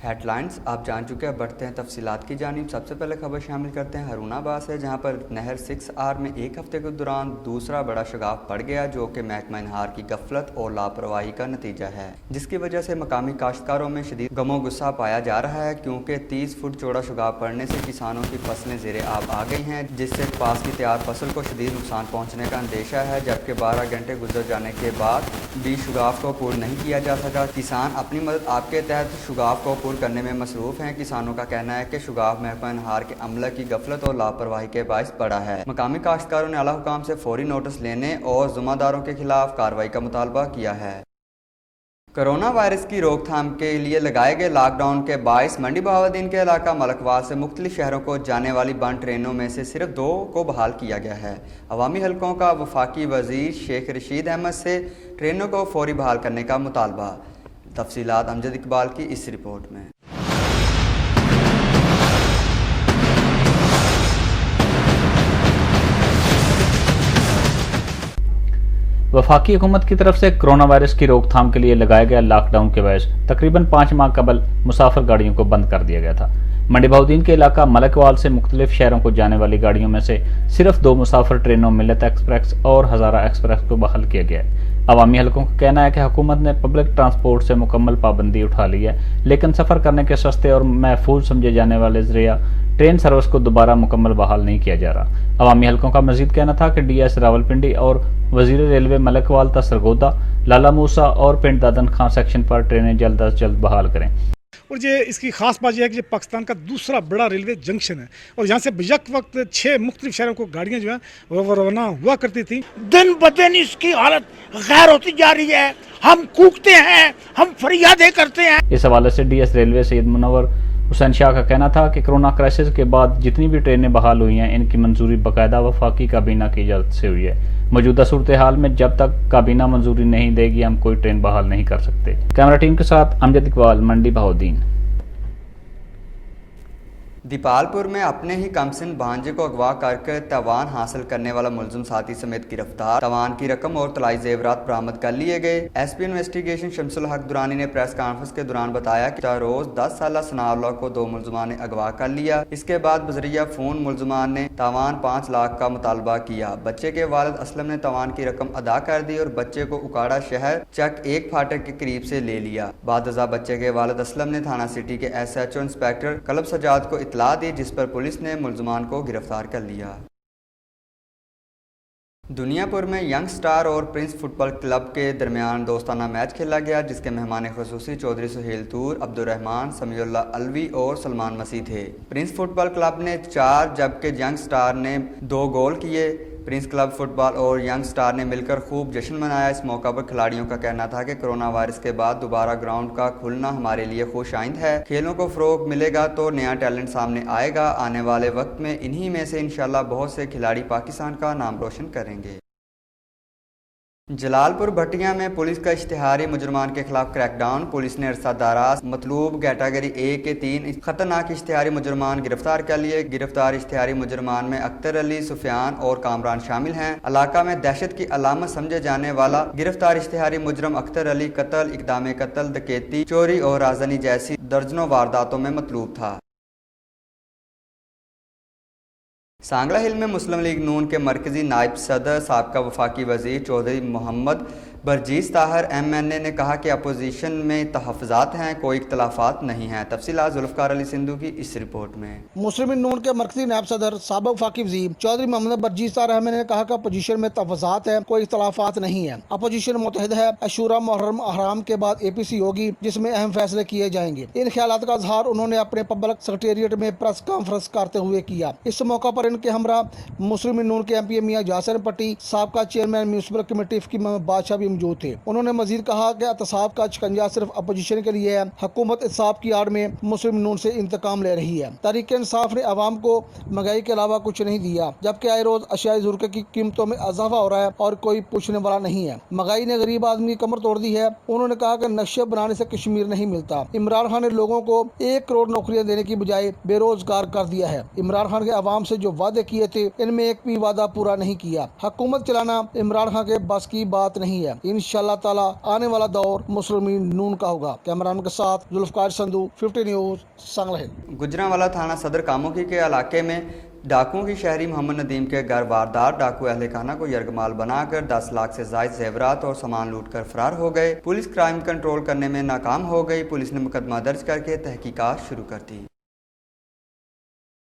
Headlines आप जान चुके हैं, बढ़ते हैं तफसीलात की जानिब। सबसे पहले खबर शामिल करते हैं हरूनाबाद से, जहां पर नहर 6R में एक हफ्ते के दौरान दूसरा बड़ा शगाफ पड़ गया, जो कि महकमा इनहार की गफलत और लापरवाही का नतीजा है, जिसकी वजह से मकामी काश्तकारों में शदीद गमो गुस्सा पाया जा रहा है, क्योंकि 30 फुट चौड़ा शगाफ पड़ने से किसानों की फसलें ज़ेरे आब आ गई हैं, जिससे पास की तैयार फसल को शदीद नुकसान पहुँचने का अंदेशा है। जबकि 12 घंटे गुजर जाने के बाद भी शगाफ को पूर्ण नहीं किया जा सका। किसान अपनी मदद आपके तहत शगाफ को पूर्ण करने में मसरूफ हैं। किसानों का कहना है कि शगाफ महकमा इनहार के अमले की गफलत और लापरवाही के बायस पड़ा है। मकामी काश्तकारों ने आला हुकाम से फौरी नोटिस लेने और ज़िम्मेदारों के खिलाफ कार्रवाई का मुतालबा किया है। कोरोना वायरस की रोकथाम के लिए लगाए गए लॉकडाउन के बायस मंडी बहाउद्दीन के इलाका मलकवाल से मुख्तलिफ शहरों को जाने वाली बंद ट्रेनों में से सिर्फ 2 को बहाल किया गया है। अवामी हलकों का वफाकी वजीर शेख रशीद अहमद से ट्रेनों को फौरी बहाल करने का मुतालबा। तफसीलात अमजद इकबाल की इस रिपोर्ट में। वफाकी हुकूमत की तरफ से कोरोना वायरस की रोकथाम के लिए लगाया गया लॉकडाउन के बायस तकरीबन 5 माह कबल मुसाफिर गाड़ियों को बंद कर दिया गया था। मंडी बहाउद्दीन के इलाका मलकवाल से मुख्तलिफ शहरों को जाने वाली गाड़ियों में से सिर्फ 2 मुसाफिर ट्रेनों मिल्लत एक्सप्रेस और हज़ारा एक्सप्रेस को बहाल किया गया है। अवामी हलकों का कहना है कि हुकूमत ने पब्लिक ट्रांसपोर्ट से मुकम्मल पाबंदी उठा ली है, लेकिन सफ़र करने के सस्ते और महफूज समझे जाने वाले ज़रिया ट्रेन सर्विस को दोबारा मुकम्मल बहाल नहीं किया जा रहा। अवामी हलकों का मजीद कहना था कि DS रावलपिंडी और वजीर रेलवे मलकवाल ता सरगोदा, लाला मूसा और पिंड दादन खां सेक्शन पर ट्रेनें जल्द अज जल्द बहाल करें। और ये इसकी खास बात यह है कि ये पाकिस्तान का दूसरा बड़ा रेलवे जंक्शन है और यहाँ से यक वक्त 6 मुख्तलिफ शहरों को गाड़ियाँ जो है वो रवाना हुआ करती थी। दिन ब दिन इसकी हालत गैर होती जा रही है। हम कूकते हैं, हम फरियादें करते हैं। इस हवाले से DS रेलवे सैयद मुनव्वर हुसैन शाह का कहना था कि कोरोना क्राइसिस के बाद जितनी भी ट्रेनें बहाल हुई हैं, इनकी मंजूरी बाकायदा वफाकी काबीना की इजाज़त से हुई है। मौजूदा सूरत हाल में जब तक काबीना मंजूरी नहीं देगी, हम कोई ट्रेन बहाल नहीं कर सकते। कैमरा टीम के साथ अमजद इकबाल, मंडी बहाउद्दीन। दीपालपुर में अपने ही कमसिन भांजे को अगवा करके तवान हासिल करने वाला मुलजिम साथी समेत गिरफ्तार। तवान की रकम और तलाई जेवरात बरामद कर लिए गए। SP इन्वेस्टिगेशन शमसुल हक दुरानी ने प्रेस कॉन्फ्रेंस के दौरान बताया कि रोज 10 साल सनाउल्लाह को 2 मुलजमान ने अगवा कर लिया। इसके बाद बजरिया फोन मुलजमान ने तवान 5 लाख का मुतालबा किया। बच्चे के वालिद असलम ने तवान की रकम अदा कर दी और बच्चे को उकाड़ा शहर चक 1 फाटक के करीब से ले लिया। बाद बच्चे के वालिद असलम ने थाना सिटी के SHO इंस्पेक्टर कलब सजाद को इतला दी, जिस पर पुलिस ने मुलजमान को गिरफ्तार कर लिया। दुनियापुर में यंग स्टार और प्रिंस फुटबॉल क्लब के दरमियान दोस्ताना मैच खेला गया, जिसके मेहमान खुसूसी चौधरी सुहेल तूर, अब्दुर्रहमान, समीउल्लाह अलवी और सलमान मसीह थे। प्रिंस फुटबॉल क्लब ने 4 जबकि यंग स्टार ने 2 गोल किए। प्रिंस क्लब फुटबॉल और यंग स्टार ने मिलकर खूब जश्न मनाया। इस मौका पर खिलाड़ियों का कहना था कि कोरोना वायरस के बाद दोबारा ग्राउंड का खुलना हमारे लिए खुश आइंद है। खेलों को फ़रोग मिलेगा तो नया टैलेंट सामने आएगा। आने वाले वक्त में इन्हीं में से इंशाल्लाह बहुत से खिलाड़ी पाकिस्तान का नाम रोशन करेंगे। जलालपुर भटिया में पुलिस का इश्तिहारी मुजरमान के खिलाफ क्रैकडाउन। पुलिस ने अरसा दाराज मतलूब कैटेगरी A के 3 खतरनाक इश्तिहारी मुजरमान गिरफ्तार कर लिए। गिरफ्तार इश्तिहारी मुजरमान में अख्तर अली, सुफियान और कामरान शामिल हैं। इलाका में दहशत की अलामत समझे जाने वाला गिरफ्तार इश्तिहारी मुजरम अख्तर अली कत्ल, इक़दाम कत्ल, डकैती, चोरी और राजनी जैसी दर्जनों वारदातों में मतलूब था। सांगला हिल में मुस्लिम लीग नून के मरकजी नायब सदर साबका वफाकी वजीर चौधरी मोहम्मद बरजीज ताहर MNA ने कहा कि अपोजिशन में तहफ़्फ़ुज़ात हैं, कोई इख्तलाफात नहीं हैं। तफसीलात जुल्फ़कार अली सिंधु की इस रिपोर्ट में। मुस्लिम लीग नून के मरकजी नायब सदर साबका वफाकी वज़ीर चौधरी मोहम्मद बरजीज ताहर ने कहा कि अपोजिशन में तहफ़्फ़ुज़ात हैं, कोई इख्तलाफात नहीं है। अपोजिशन मुत्तहिद है। अशूरा मुहर्रम अहराम के बाद APC होगी, जिसमें अहम फैसले किए जाएंगे। इन ख्यालात का इज़हार उन्होंने अपने पब्लिक सेक्रेटेरिएट में प्रेस कॉन्फ्रेंस करते हुए किया। इस मौका पर इनके हमरा मुस्लिम लीग नून के MP मियां जासिर पट्टी, साबका चेयरमैन म्यूनिसिपल कमेटी बादशाह भी मौजूद थे। उन्होंने मजीद कहा कि एहतसाब का शिकंजा सिर्फ अपोजिशन के लिए है। हुकूमत इंसाफ की आड़ में मुस्लिम नून से इंतकाम ले रही है। तहरीक इंसाफ ने आवाम को महंगाई के अलावा कुछ नहीं दिया, जबकि आए रोज अशियाई ज़रूरत की कीमतों में इजाफा हो रहा है और कोई पूछने वाला नहीं है। महंगाई ने गरीब आदमी की कमर तोड़ दी है। उन्होंने कहा कि नक्शे बनाने से कश्मीर नहीं मिलता। इमरान खान ने लोगों को 1 करोड़ नौकरियां देने की बजाय बेरोजगार कर दिया है। इमरान खान के आवाम से जो वादे किए थे, इनमें एक भी वादा पूरा नहीं किया। हुकूमत चलाना इमरान खान के बस की बात नहीं है। इंशाल्लाह ताला आने वाला दौर मुस्लिमीन नून का होगा। कैमरामैन के साथ जुल्फकार संधू, 50 न्यूज़, सांगला हिल। गुजरांवाला थाना सदर कामोकी के इलाके में डाकुओं की शहरी मोहम्मद नदीम के घर वारदात डाकू अहले खाना को यरगमाल बनाकर 10 लाख से जायद जेवरात और सामान लूटकर फरार हो गए। पुलिस क्राइम कंट्रोल करने में नाकाम हो गई। पुलिस ने मुकदमा दर्ज करके तहकीकात शुरू कर दी।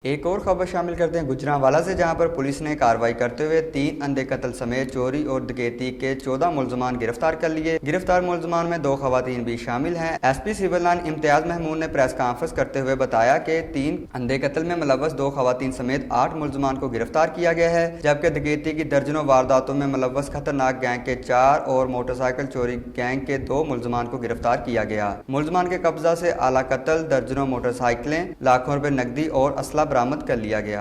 एक और खबर शामिल करते हैं गुजरांवाला से, जहां पर पुलिस ने कार्रवाई करते हुए 3 अंधे कत्ल समेत चोरी और डकैती के 14 मुलजमान गिरफ्तार कर लिए। गिरफ्तार मुलजमान में 2 खवातीन भी शामिल हैं। SP civil line Imtiaz Mahmood ने प्रेस कॉन्फ्रेंस करते हुए बताया कि 3 अंधे कत्ल में मुलव्वस 2 खवातीन समेत 8 मुलजमान को गिरफ्तार किया गया है, जबकि डकैती की दर्जनों वारदातों में मुलव्वस खतरनाक गैंग के 4 और मोटरसाइकिल चोरी गैंग के 2 मुलजमान को गिरफ्तार किया गया। मुलजमान के कब्जा से आला कत्ल, दर्जनों मोटरसाइकिलें, लाखों रुपए नकदी और असला बरामद कर लिया गया।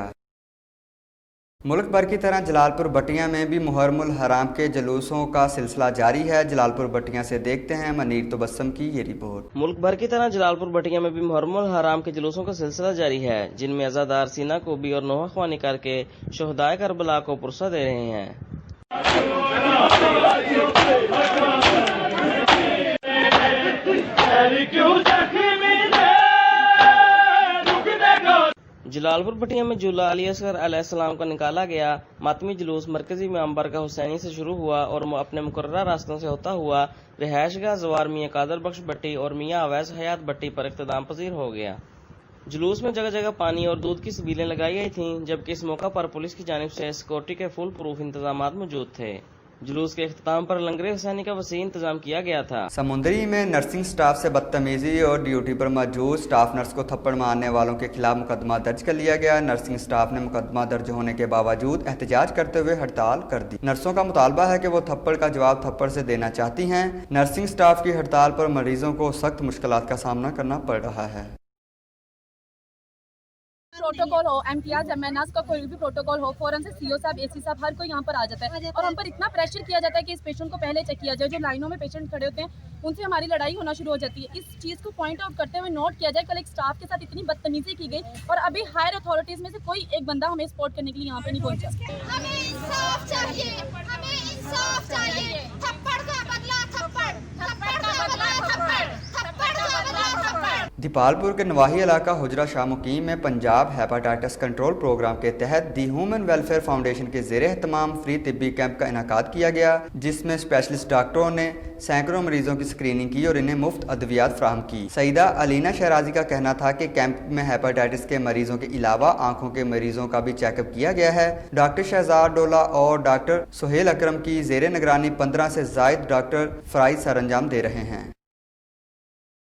मुल्क भर की तरह जलालपुर बट्टियां में भी मुहर्रमुल हराम के जुलूसों का सिलसिला जारी है। जलालपुर बट्टियां से देखते हैं मनीर तबस्सुम की ये रिपोर्ट। मुल्क भर की तरह जलालपुर बट्टियां में भी मुहर्रमुल हराम के जुलूसों का सिलसिला जारी है, जिनमें अज़ादार सीना कोबी और नोहा ख्वानी करके शोहदाए करबला को पुरसा दे रहे हैं। जलालपुर बट्टियां में जुला अली असगर अलैहिस्सलाम का निकाला गया मातमी जुलूस मरकजी में अंबरगाह हुसैनी से शुरू हुआ और अपने मुकर्रर रास्तों से होता हुआ रिहायशगाह जवार मियां कादर बख्श भट्टी और मियां अवैस हयात भट्टी पर इख्तिताम पजीर हो गया। जुलूस में जगह जगह पानी और दूध की सबीलें लगाई गई थीं, जबकि इस मौका पर पुलिस की जानिब से सिक्योरिटी के फुल प्रूफ इंतजाम मौजूद थे। जुलूस के इख्तिताम पर लंगरे हुसैनी का वसी इंतजाम किया गया था। समुंदरी में नर्सिंग स्टाफ से बदतमीजी और ड्यूटी पर मौजूद स्टाफ नर्स को थप्पड़ मारने वालों के खिलाफ मुकदमा दर्ज कर लिया गया। नर्सिंग स्टाफ ने मुकदमा दर्ज होने के बावजूद एहतजाज करते हुए हड़ताल कर दी। नर्सों का मुतालबा है कि वो थप्पड़ का जवाब थप्पड़ से देना चाहती हैं। नर्सिंग स्टाफ की हड़ताल पर मरीजों को सख्त मुश्किलात का सामना करना पड़ रहा है। प्रोटोकॉल हो, एमटीआर एमएनआर का कोई भी प्रोटोकॉल हो, फौरन से सीओ साहब, एसी साहब, हर कोई यहाँ पर आ जाता है और हम पर इतना प्रेशर किया जाता है कि इस पेशेंट को पहले चेक किया जाए। जो लाइनों में पेशेंट खड़े होते हैं उनसे हमारी लड़ाई होना शुरू हो जाती है। इस चीज़ को पॉइंट आउट करते हुए नोट किया जाए, कल एक स्टाफ के साथ इतनी बदतमीजी की गई और अभी हायर अथॉरिटीज में से कोई एक बंदा हमें स्पॉट करने के लिए यहाँ पे नहीं पहुंचा। हमें इंसाफ चाहिए, हमें इंसाफ चाहिए। थप्पड़ का बदला थप्पड़, थप्पड़ का बदला थप्पड़, थप्पड़ का बदला थप्पड़। दीपालपुर के नवाही इलाका हुजरा शाह मुकीम में पंजाब हेपाटाइटिस कंट्रोल प्रोग्राम के तहत दी ह्यूमन वेलफेयर फाउंडेशन के ज़ेरे एहतमाम फ्री तिब्बी कैंप का इनेकाद किया गया, जिसमें स्पेशलिस्ट डॉक्टरों ने सैकड़ों मरीजों की स्क्रीनिंग की और इन्हें मुफ्त अद्वियात फ्राहम की। सईदा अलीना शहराजी का कहना था कि कैंप में हेपाटाइटिस के मरीजों के अलावा आंखों के मरीजों का भी चेकअप किया गया है। डॉक्टर शहजाद डोला और डॉक्टर सुहेल अकरम की ज़ेरे निगरानी 15 से ज़ायद डॉक्टर फ़राइज़ सरअंजाम दे रहे हैं।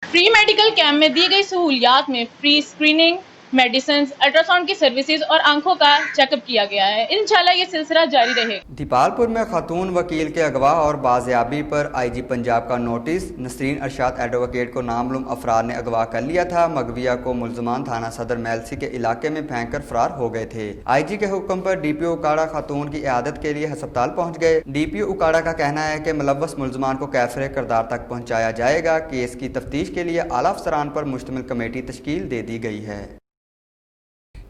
प्री मेडिकल कैंप में दी गई सहूलियात में फ्री स्क्रीनिंग, मेडिसिन, अल्ट्रासाउंड की सर्विसेज और आंखों का चेकअप किया गया है। इंशाल्लाह ये सिलसिला जारी रहे। दीपालपुर में खातून वकील के अगवा और बाजियाबी पर आईजी पंजाब का नोटिस। नसरीन अरशाद एडवोकेट को नामालूम अफराद ने अगवा कर लिया था। मगविया को मुलजमान थाना सदर मेलसी के इलाके में फेंक कर फरार हो गए थे। आईजी के हुक्म पर डीपीओ उकाड़ा खातून की इयादत के लिए अस्पताल पहुंच गए। डीपीओ उकाड़ा का कहना है कि मुलव्वस मुलजमान को कैफरे किरदार तक पहुंचाया जाएगा। केस की तफ्तीश के लिए आला अफसरान पर मुश्तमिल कमेटी तश्कील दे दी गई है।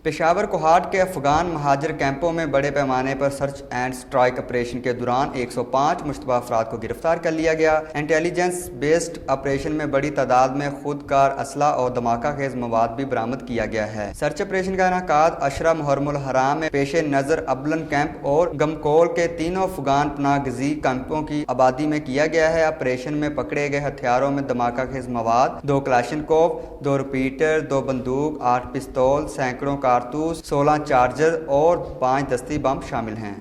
पेशावर कोहाट के अफगान महाजर कैंपों में बड़े पैमाने पर सर्च एंड स्ट्राइक ऑपरेशन के दौरान 105 मुश्तबा अफराद को गिरफ्तार कर लिया गया। इंटेलिजेंस बेस्ड ऑपरेशन में बड़ी तादाद में खुदकार असला और धमाका खेज मवाद भी बरामद किया गया है। सर्च ऑपरेशन का इनेकाद अशरा मुहर्रमुल हराम में पेशे नज़र अबलन कैंप और गमकोल के तीनों अफगान पनाहगज़ी कैंपों की आबादी में किया गया है। ऑपरेशन में पकड़े गए हथियारों में धमाका खेज मवाद, 2 क्लाशनकोव, 2 रिपीटर, 2 बंदूक, 8 पिस्तौल, सैकड़ों कारतूस, 16 चार्जर और 5 दस्ती बम शामिल हैं।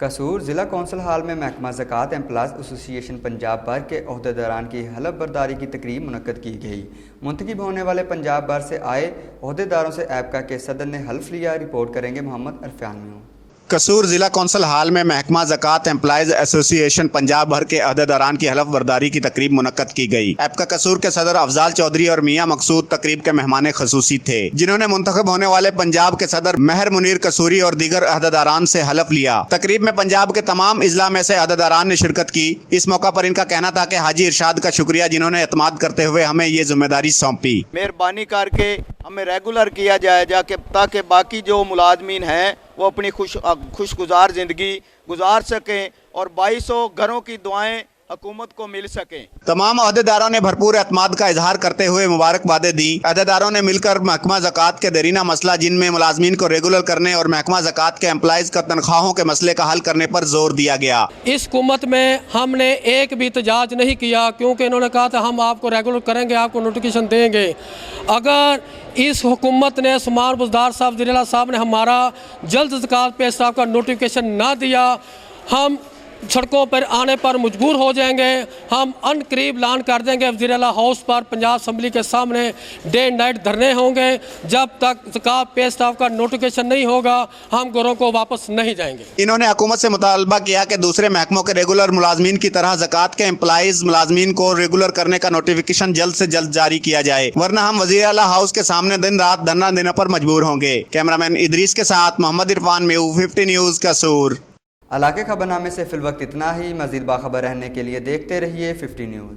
कसूर ज़िला कौंसल हाल में महकमा ज़कात एम्प्लॉयज़ एसोसिएशन पंजाब भर के ओहदेदारान की हलफ बर्दारी की तकरीब मुनक्कद की गई। मुंतखब होने वाले पंजाब भर से आए ओहदेदारों से ऐबका के सदर ने हल्फ लिया। रिपोर्ट करेंगे मोहम्मद अरफान में। कसूर जिला कौंसल हाल में महकमा ज़कात एम्प्लॉयज़ एसोसिएशन पंजाब भर के अहदेदारान की हलफ बर्दारी की तकरीब मुनक्कद की गई। ऐबका कसूर के सदर अफजाल चौधरी और मियां मकसूद तकरीब के मेहमान खसूसी थे, जिन्होंने मुंतखब होने वाले पंजाब के सदर महर मुनीर कसूरी और दीगर अहदेदारान से हलफ लिया। तकरीब में पंजाब के तमाम इजला में से अहदेदारान ने शिरकत की। इस मौका पर इनका कहना था कि हाजी इरशाद का शुक्रिया, जिन्होंने एतमाद करते हुए हमें ये जिम्मेदारी सौंपी। मेहरबानी करके हमें रेगुलर किया जाए जाके, ताकि बाकी जो मुलाजमीन हैं वो अपनी खुशगुजार ज़िंदगी गुजार सकें और 2200 घरों की दुआएं हुकूमत को मिल सकें। तमाम अहदेदारों ने भरपूर एतमाद का इजहार करते हुए मुबारकबादें दी। अहदेदारों ने मिलकर महकमा ज़कात के देरीना मसला जिनमें मुलाजमीन को रेगुलर करने और महकमा ज़कात के एम्प्लॉइज़ का तनख्वाहों के मसले का हल करने पर जोर दिया गया। इस हुकूमत में हमने एक भी एहतजाज नहीं किया, क्योंकि इन्होंने कहा था हम आपको रेगुलर करेंगे, आपको नोटिफिकेशन देंगे। अगर इस हुकूमत ने उस्मान बुज़दार साहब ज़रीला साहब ने हमारा जल्द ज़कात पे साहब का नोटिफिकेशन ना दिया, हम सड़कों पर आने पर मजबूर हो जाएंगे। हम अनकरीब ऐलान कर देंगे वज़ीर-ए-आला हाउस पर पंजाब असम्बली के सामने डे नाइट धरने होंगे। जब तक ज़कात पे स्टाफ का नोटिफिकेशन नहीं होगा हम घरों को वापस नहीं जाएंगे। इन्होंने हुकूमत से मुतालबा किया कि दूसरे महकमों के रेगुलर मुलाजमीन की तरह ज़कात के एम्प्लॉइज़ मुलाजमीन को रेगुलर करने का नोटिफिकेशन जल्द से जल्द जारी किया जाए, वरना हम वज़ीर-ए-आला हाउस के सामने दिन रात धरना देने पर मजबूर होंगे। कैमरामैन इदरीस के साथ मोहम्मद इरफान मेऊ, 50 न्यूज़ कसूर। इलाके खबरनामे से फिल वक्त इतना ही। मज़ीद बाखबर रहने के लिए देखते रहिए 50 न्यूज़।